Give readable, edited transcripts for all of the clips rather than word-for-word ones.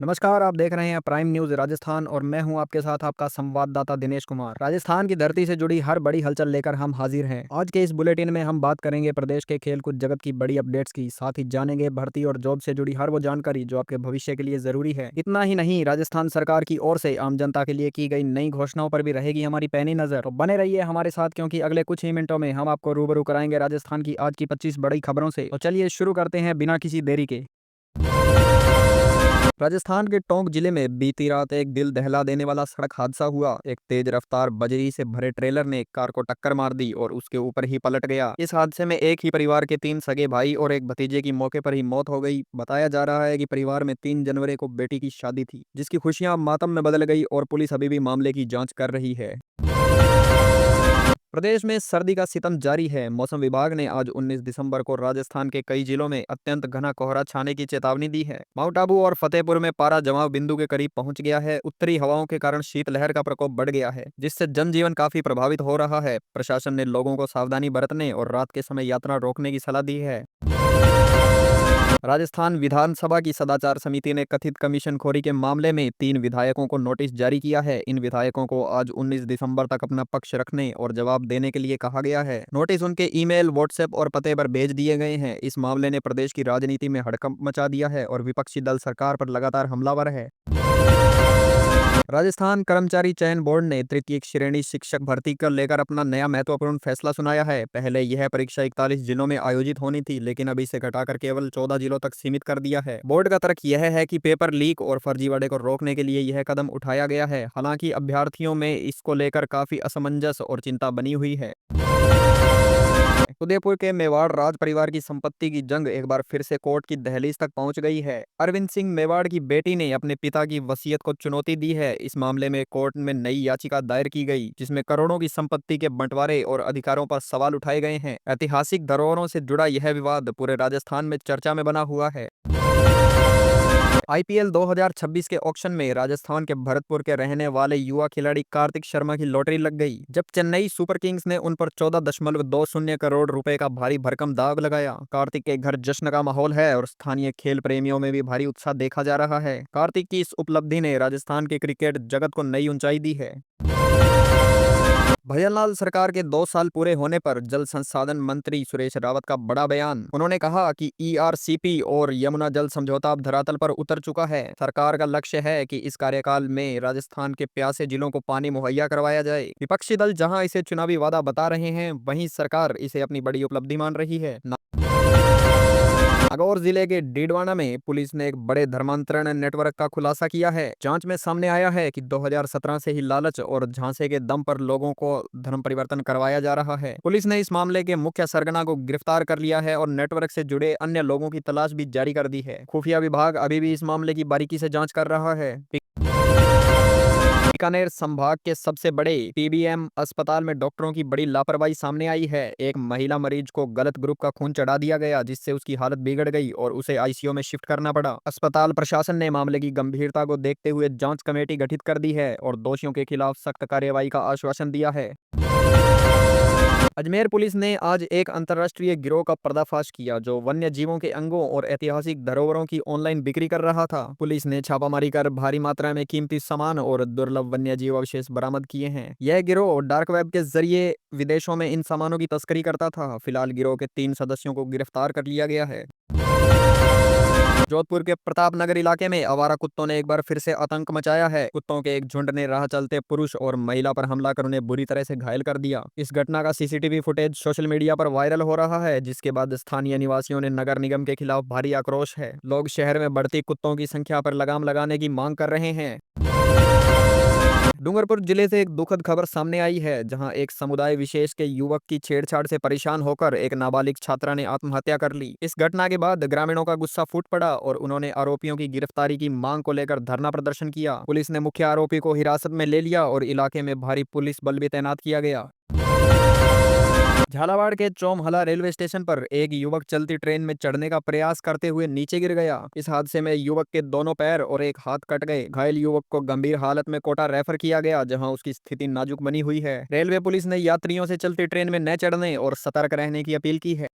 नमस्कार, आप देख रहे हैं प्राइम न्यूज़ राजस्थान और मैं हूं आपके साथ आपका संवाददाता दिनेश कुमार। राजस्थान की धरती से जुड़ी हर बड़ी हलचल लेकर हम हाजिर हैं। आज के इस बुलेटिन में हम बात करेंगे प्रदेश के खेलकूद जगत की बड़ी अपडेट्स की, साथ ही जानेंगे भर्ती और जॉब से जुड़ी हर वो जानकारी जो आपके भविष्य के लिए जरूरी है। इतना ही नहीं, राजस्थान सरकार की ओर से आम जनता के लिए की गई नई घोषणाओं पर भी रहेगी हमारी पैनी नजर। तो बने रहिए हमारे साथ, क्योंकि अगले कुछ ही मिनटों में हम आपको रूबरू कराएंगे राजस्थान की आज की 25 बड़ी खबरों से। तो चलिए शुरू करते हैं बिना किसी देरी के। राजस्थान के टोंक जिले में बीती रात एक दिल दहला देने वाला सड़क हादसा हुआ। एक तेज रफ्तार बजरी से भरे ट्रेलर ने कार को टक्कर मार दी और उसके ऊपर ही पलट गया। इस हादसे में एक ही परिवार के 3 सगे भाई और एक भतीजे की मौके पर ही मौत हो गई। बताया जा रहा है कि परिवार में 3 जनवरी को बेटी की शादी थी, जिसकी खुशियां मातम में बदल गई और पुलिस अभी भी मामले की जांच कर रही है। प्रदेश में सर्दी का सितम जारी है। मौसम विभाग ने आज 19 दिसंबर को राजस्थान के कई जिलों में अत्यंत घना कोहरा छाने की चेतावनी दी है। माउंट आबू और फतेहपुर में पारा जमाव बिंदु के करीब पहुंच गया है। उत्तरी हवाओं के कारण शीतलहर का प्रकोप बढ़ गया है, जिससे जनजीवन काफी प्रभावित हो रहा है। प्रशासन ने लोगों को सावधानी बरतने और रात के समय यात्रा रोकने की सलाह दी है। राजस्थान विधानसभा की सदाचार समिति ने कथित कमीशनखोरी के मामले में 3 विधायकों को नोटिस जारी किया है। इन विधायकों को आज 19 दिसंबर तक अपना पक्ष रखने और जवाब देने के लिए कहा गया है। नोटिस उनके ईमेल, व्हाट्सएप और पते पर भेज दिए गए हैं। इस मामले ने प्रदेश की राजनीति में हड़कंप मचा दिया है और विपक्षी दल सरकार पर लगातार हमलावर है। राजस्थान कर्मचारी चयन बोर्ड ने तृतीय श्रेणी शिक्षक भर्ती को लेकर अपना नया महत्वपूर्ण फैसला सुनाया है। पहले यह परीक्षा 41 जिलों में आयोजित होनी थी, लेकिन अभी इसे घटाकर केवल 14 जिलों तक सीमित कर दिया है। बोर्ड का तर्क यह है कि पेपर लीक और फर्जीवाड़े को रोकने के लिए यह कदम उठाया गया है। हालांकि अभ्यर्थियों में इसको लेकर काफी असमंजस और चिंता बनी हुई है। उदयपुर के मेवाड़ राज परिवार की संपत्ति की जंग एक बार फिर से कोर्ट की दहलीज तक पहुंच गई है। अरविंद सिंह मेवाड़ की बेटी ने अपने पिता की वसीयत को चुनौती दी है। इस मामले में कोर्ट में नई याचिका दायर की गई, जिसमें करोड़ों की संपत्ति के बंटवारे और अधिकारों पर सवाल उठाए गए हैं। ऐतिहासिक धरोहरों से जुड़ा यह विवाद पूरे राजस्थान में चर्चा में बना हुआ है। आईपीएल 2026 के ऑक्शन में राजस्थान के भरतपुर के रहने वाले युवा खिलाड़ी कार्तिक शर्मा की लॉटरी लग गई, जब चेन्नई सुपर किंग्स ने उन पर 14.20 करोड़ रुपए का भारी भरकम दाग लगाया। कार्तिक के घर जश्न का माहौल है और स्थानीय खेल प्रेमियों में भी भारी उत्साह देखा जा रहा है। कार्तिक की इस उपलब्धि ने राजस्थान के क्रिकेट जगत को नई ऊंचाई दी है। भजनलाल सरकार के 2 साल पूरे होने पर जल संसाधन मंत्री सुरेश रावत का बड़ा बयान। उन्होंने कहा कि ईआरसीपी और यमुना जल समझौता अब धरातल पर उतर चुका है। सरकार का लक्ष्य है कि इस कार्यकाल में राजस्थान के प्यासे जिलों को पानी मुहैया करवाया जाए। विपक्षी दल जहां इसे चुनावी वादा बता रहे हैं, वहीं सरकार इसे अपनी बड़ी उपलब्धि मान रही है। नागौर जिले के डीडवाना में पुलिस ने एक बड़े धर्मांतरण नेटवर्क का खुलासा किया है। जांच में सामने आया है कि 2017 से ही लालच और झांसे के दम पर लोगों को धर्म परिवर्तन करवाया जा रहा है। पुलिस ने इस मामले के मुख्य सरगना को गिरफ्तार कर लिया है और नेटवर्क से जुड़े अन्य लोगों की तलाश भी जारी कर दी है। खुफिया विभाग अभी भी इस मामले की बारीकी से जांच कर रहा है। बीकानेर संभाग के सबसे बड़े पीबीएम अस्पताल में डॉक्टरों की बड़ी लापरवाही सामने आई है। एक महिला मरीज को गलत ग्रुप का खून चढ़ा दिया गया, जिससे उसकी हालत बिगड़ गई और उसे आईसीयू में शिफ्ट करना पड़ा। अस्पताल प्रशासन ने मामले की गंभीरता को देखते हुए जांच कमेटी गठित कर दी है और दोषियों के खिलाफ सख्त कार्रवाई का आश्वासन दिया है। अजमेर पुलिस ने आज एक अंतर्राष्ट्रीय गिरोह का पर्दाफाश किया, जो वन्य जीवों के अंगों और ऐतिहासिक धरोहरों की ऑनलाइन बिक्री कर रहा था। पुलिस ने छापामारी कर भारी मात्रा में कीमती सामान और दुर्लभ वन्य जीव अवशेष बरामद किए हैं। यह गिरोह डार्क वेब के जरिए विदेशों में इन सामानों की तस्करी करता था। फिलहाल गिरोह के 3 सदस्यों को गिरफ्तार कर लिया गया है। जोधपुर के प्रतापनगर इलाके में आवारा कुत्तों ने एक बार फिर से आतंक मचाया है। कुत्तों के एक झुंड ने राह चलते पुरुष और महिला पर हमला कर उन्हें बुरी तरह से घायल कर दिया। इस घटना का सीसीटीवी फुटेज सोशल मीडिया पर वायरल हो रहा है, जिसके बाद स्थानीय निवासियों ने नगर निगम के खिलाफ भारी आक्रोश है। लोग शहर में बढ़ती कुत्तों की संख्या पर लगाम लगाने की मांग कर रहे हैं। डूंगरपुर जिले से एक दुखद खबर सामने आई है, जहां एक समुदाय विशेष के युवक की छेड़छाड़ से परेशान होकर एक नाबालिग छात्रा ने आत्महत्या कर ली। इस घटना के बाद ग्रामीणों का गुस्सा फूट पड़ा और उन्होंने आरोपियों की गिरफ्तारी की मांग को लेकर धरना प्रदर्शन किया। पुलिस ने मुख्य आरोपी को हिरासत में ले लिया और इलाके में भारी पुलिस बल भी तैनात किया गया। झालावाड़ के चौमहला रेलवे स्टेशन पर एक युवक चलती ट्रेन में चढ़ने का प्रयास करते हुए नीचे गिर गया। इस हादसे में युवक के दोनों पैर और एक हाथ कट गए। घायल युवक को गंभीर हालत में कोटा रेफर किया गया, जहां उसकी स्थिति नाजुक बनी हुई है। रेलवे पुलिस ने यात्रियों से चलती ट्रेन में न चढ़ने और सतर्क रहने की अपील की है।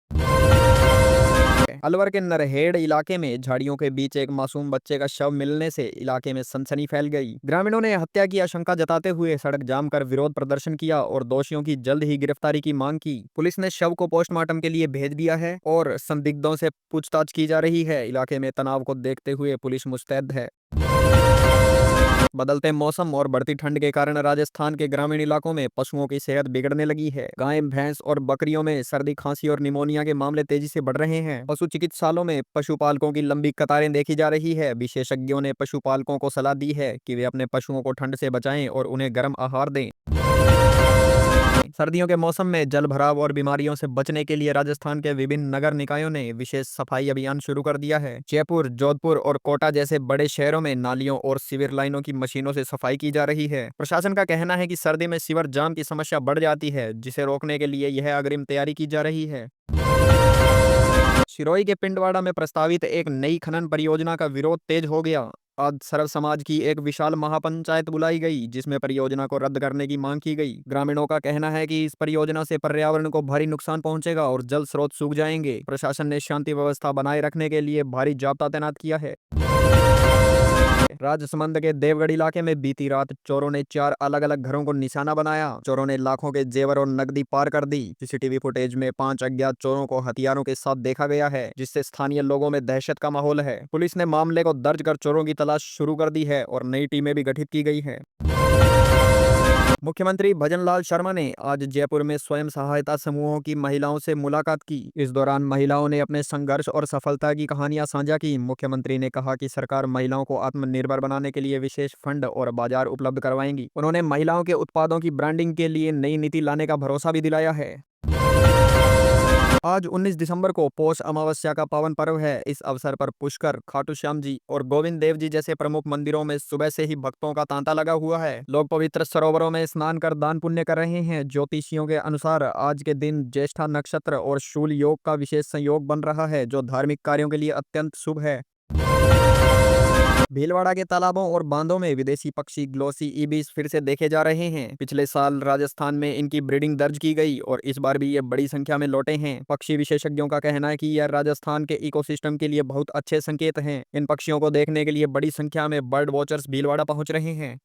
अलवर के नरहेड़ इलाके में झाड़ियों के बीच एक मासूम बच्चे का शव मिलने से इलाके में सनसनी फैल गई। ग्रामीणों ने हत्या की आशंका जताते हुए सड़क जाम कर विरोध प्रदर्शन किया और दोषियों की जल्द ही गिरफ्तारी की मांग की। पुलिस ने शव को पोस्टमार्टम के लिए भेज दिया है और संदिग्धों से पूछताछ की जा रही है। इलाके में तनाव को देखते हुए पुलिस मुस्तैद है। बदलते मौसम और बढ़ती ठंड के कारण राजस्थान के ग्रामीण इलाकों में पशुओं की सेहत बिगड़ने लगी है। गाय, भैंस और बकरियों में सर्दी, खांसी और निमोनिया के मामले तेजी से बढ़ रहे हैं। पशु चिकित्सालयों में पशुपालकों की लंबी कतारें देखी जा रही है। विशेषज्ञों ने पशुपालकों को सलाह दी है कि वे अपने पशुओं को ठंड से बचाएं और उन्हें गर्म आहार दें। सर्दियों के मौसम में जल भराव और बीमारियों से बचने के लिए राजस्थान के विभिन्न नगर निकायों ने विशेष सफाई अभियान शुरू कर दिया है। जयपुर, जोधपुर और कोटा जैसे बड़े शहरों में नालियों और सीवर लाइनों की मशीनों से सफाई की जा रही है। प्रशासन का कहना है कि सर्दी में सीवर जाम की समस्या बढ़ जाती है, जिसे रोकने के लिए यह अग्रिम तैयारी की जा रही है। सिरोही के पिंडवाड़ा में प्रस्तावित एक नई खनन परियोजना का विरोध तेज हो गया। आज सर्व समाज की एक विशाल महापंचायत बुलाई गई, जिसमें परियोजना को रद्द करने की मांग की गई। ग्रामीणों का कहना है कि इस परियोजना से पर्यावरण को भारी नुकसान पहुंचेगा और जल स्रोत सूख जाएंगे। प्रशासन ने शांति व्यवस्था बनाए रखने के लिए भारी जाब्ता तैनात किया है। राजसमंद के देवगढ़ इलाके में बीती रात चोरों ने 4 अलग-अलग घरों को निशाना बनाया। चोरों ने लाखों के जेवर और नकदी पार कर दी। सीसीटीवी फुटेज में 5 अज्ञात चोरों को हथियारों के साथ देखा गया है, जिससे स्थानीय लोगों में दहशत का माहौल है। पुलिस ने मामले को दर्ज कर चोरों की तलाश शुरू कर दी है और नई टीमें भी गठित की गई हैं। मुख्यमंत्री भजनलाल शर्मा ने आज जयपुर में स्वयं सहायता समूहों की महिलाओं से मुलाकात की। इस दौरान महिलाओं ने अपने संघर्ष और सफलता की कहानियां साझा की। मुख्यमंत्री ने कहा कि सरकार महिलाओं को आत्मनिर्भर बनाने के लिए विशेष फंड और बाजार उपलब्ध करवाएंगी। उन्होंने महिलाओं के उत्पादों की ब्रांडिंग के लिए नई नीति लाने का भरोसा भी दिलाया है। आज 19 दिसंबर को पौष अमावस्या का पावन पर्व है। इस अवसर पर पुष्कर, खाटू श्याम जी और गोविंद देव जी जैसे प्रमुख मंदिरों में सुबह से ही भक्तों का तांता लगा हुआ है। लोग पवित्र सरोवरों में स्नान कर दान पुण्य कर रहे हैं। ज्योतिषियों के अनुसार आज के दिन ज्येष्ठा नक्षत्र और शूल योग का विशेष संयोग बन रहा है, जो धार्मिक कार्यों के लिए अत्यंत शुभ है। भीलवाड़ा के तालाबों और बांधों में विदेशी पक्षी ग्लोसी ईबीस फिर से देखे जा रहे हैं। पिछले साल राजस्थान में इनकी ब्रीडिंग दर्ज की गई और इस बार भी ये बड़ी संख्या में लौटे हैं। पक्षी विशेषज्ञों का कहना है कि यह राजस्थान के इकोसिस्टम के लिए बहुत अच्छे संकेत हैं। इन पक्षियों को देखने के लिए बड़ी संख्या में बर्ड वॉचर्स भीलवाड़ा पहुंच रहे हैं।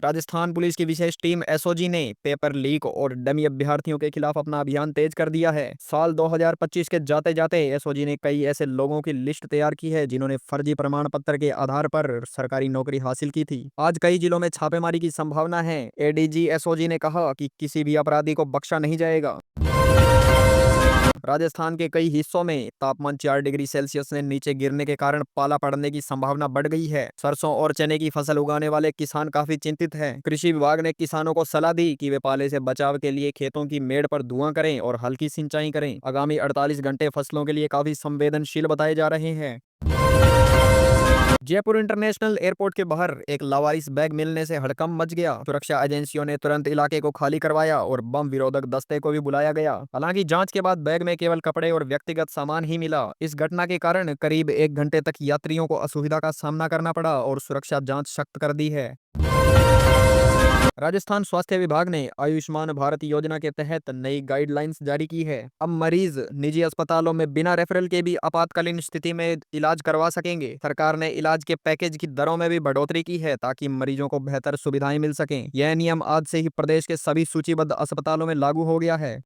राजस्थान पुलिस की विशेष टीम एसओजी ने पेपर लीक और डमी अभ्यर्थियों के खिलाफ अपना अभियान तेज कर दिया है। साल 2025 के जाते जाते एसओजी ने कई ऐसे लोगों की लिस्ट तैयार की है, जिन्होंने फर्जी प्रमाण पत्र के आधार पर सरकारी नौकरी हासिल की थी। आज कई जिलों में छापेमारी की संभावना है। एडीजी एसओजी ने कहा कि किसी भी अपराधी को बख्शा नहीं जाएगा। राजस्थान के कई हिस्सों में तापमान 4 डिग्री सेल्सियस से नीचे गिरने के कारण पाला पड़ने की संभावना बढ़ गई है। सरसों और चने की फसल उगाने वाले किसान काफी चिंतित हैं। कृषि विभाग ने किसानों को सलाह दी कि वे पाले से बचाव के लिए खेतों की मेड़ पर धुआं करें और हल्की सिंचाई करें। आगामी 48 घंटे फसलों के लिए काफी संवेदनशील बताए जा रहे हैं। जयपुर इंटरनेशनल एयरपोर्ट के बाहर एक लावारिस बैग मिलने से हड़कंप मच गया। सुरक्षा एजेंसियों ने तुरंत इलाके को खाली करवाया और बम विरोधक दस्ते को भी बुलाया गया। हालांकि जांच के बाद बैग में केवल कपड़े और व्यक्तिगत सामान ही मिला। इस घटना के कारण करीब 1 घंटे तक यात्रियों को असुविधा का सामना करना पड़ा और सुरक्षा जांच सख्त कर दी है। राजस्थान स्वास्थ्य विभाग ने आयुष्मान भारत योजना के तहत नई गाइडलाइंस जारी की है। अब मरीज निजी अस्पतालों में बिना रेफरल के भी आपातकालीन स्थिति में इलाज करवा सकेंगे। सरकार ने इलाज के पैकेज की दरों में भी बढ़ोतरी की है, ताकि मरीजों को बेहतर सुविधाएं मिल सकें। यह नियम आज से ही प्रदेश के सभी सूचीबद्ध अस्पतालों में लागू हो गया है।